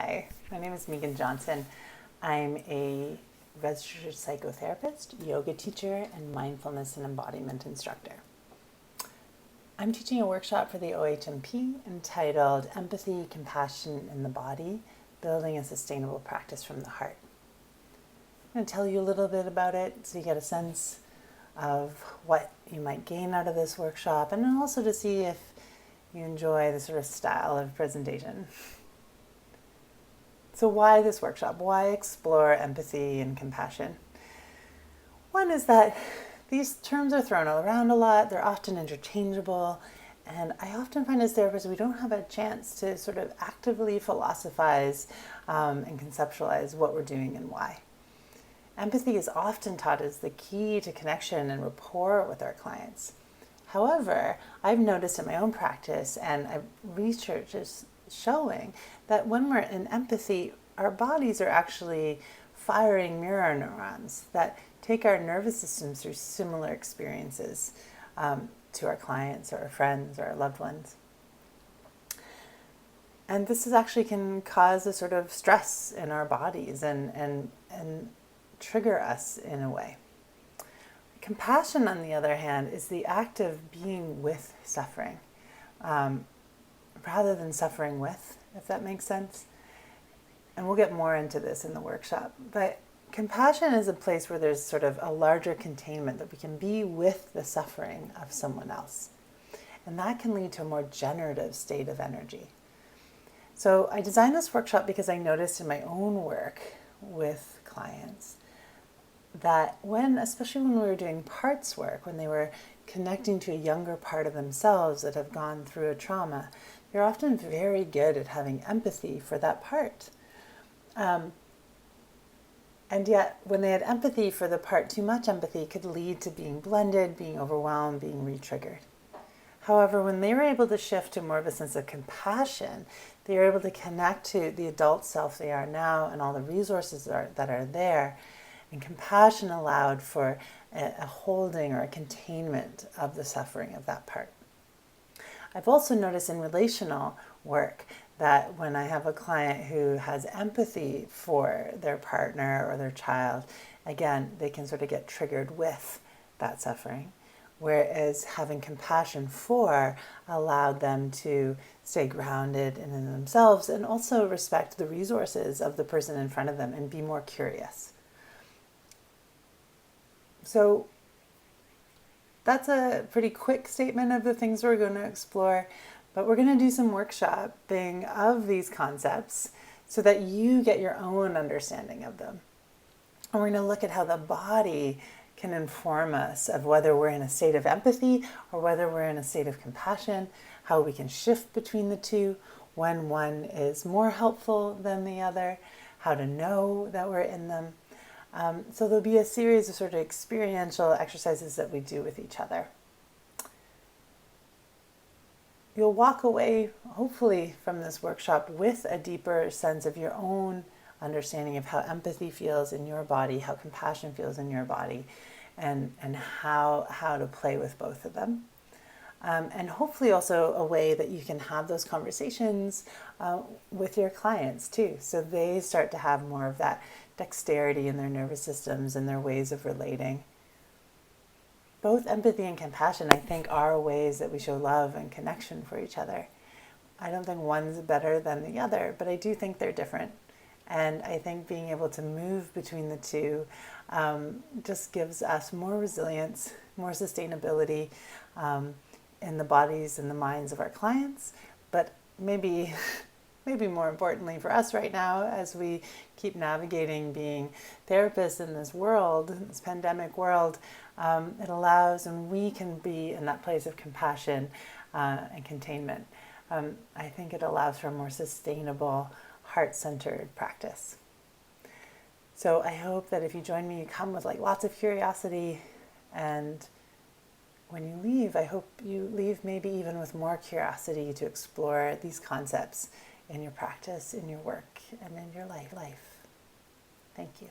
Hi, my name is Meaghan Johnson. I'm a registered psychotherapist, yoga teacher, and mindfulness and embodiment instructor. I'm teaching a workshop for the OHMP entitled Empathy, Compassion in the Body, Building a Sustainable Practice from the Heart. I'm going to tell you a little bit about it so you get a sense of what you might gain out of this workshop, and also to see if you enjoy the sort of style of presentation. So why this workshop? Why explore empathy and compassion? One is that these terms are thrown around a lot. They're often interchangeable. And I often find as therapists, we don't have a chance to sort of actively philosophize and conceptualize what we're doing and why. Empathy is often taught as the key to connection and rapport with our clients. However, I've noticed in my own practice, and research is showing that when we're in empathy, our bodies are actually firing mirror neurons that take our nervous systems through similar experiences to our clients or our friends or our loved ones. And this actually can cause a sort of stress in our bodies and trigger us in a way. Compassion, on the other hand, is the act of being with suffering, rather than suffering with, if that makes sense. And we'll get more into this in the workshop. But compassion is a place where there's sort of a larger containment, that we can be with the suffering of someone else. And that can lead to a more generative state of energy. So I designed this workshop because I noticed in my own work with clients that especially when we were doing parts work, when they were connecting to a younger part of themselves that have gone through a trauma, they're often very good at having empathy for that part. And yet, when they had empathy for the part, too much empathy could lead to being blended, being overwhelmed, being re-triggered. However, when they were able to shift to more of a sense of compassion, they were able to connect to the adult self they are now and all the resources that are there. And compassion allowed for a holding or a containment of the suffering of that part. I've also noticed in relational work that when I have a client who has empathy for their partner or their child, again, they can sort of get triggered with that suffering. Whereas having compassion for allowed them to stay grounded in themselves and also respect the resources of the person in front of them and be more curious. So that's a pretty quick statement of the things we're going to explore, but we're going to do some workshopping of these concepts so that you get your own understanding of them. And we're going to look at how the body can inform us of whether we're in a state of empathy or whether we're in a state of compassion, how we can shift between the two, when one is more helpful than the other, how to know that we're in them. So there'll be a series of sort of experiential exercises that we do with each other. You'll walk away, hopefully, from this workshop with a deeper sense of your own understanding of how empathy feels in your body, how compassion feels in your body, and how to play with both of them. And hopefully also a way that you can have those conversations with your clients too, so they start to have more of that dexterity in their nervous systems and their ways of relating. Both empathy and compassion, I think, are ways that we show love and connection for each other. I don't think one's better than the other, but I do think they're different. And I think being able to move between the two just gives us more resilience, more sustainability in the bodies and the minds of our clients, but maybe more importantly for us right now, as we keep navigating being therapists in this world, this pandemic world, it allows, and we can be in that place of compassion and containment. I think it allows for a more sustainable, heart-centered practice. So I hope that if you join me, you come with lots of curiosity, and when you leave, I hope you leave maybe even with more curiosity to explore these concepts in your practice, in your work, and in your life. Thank you.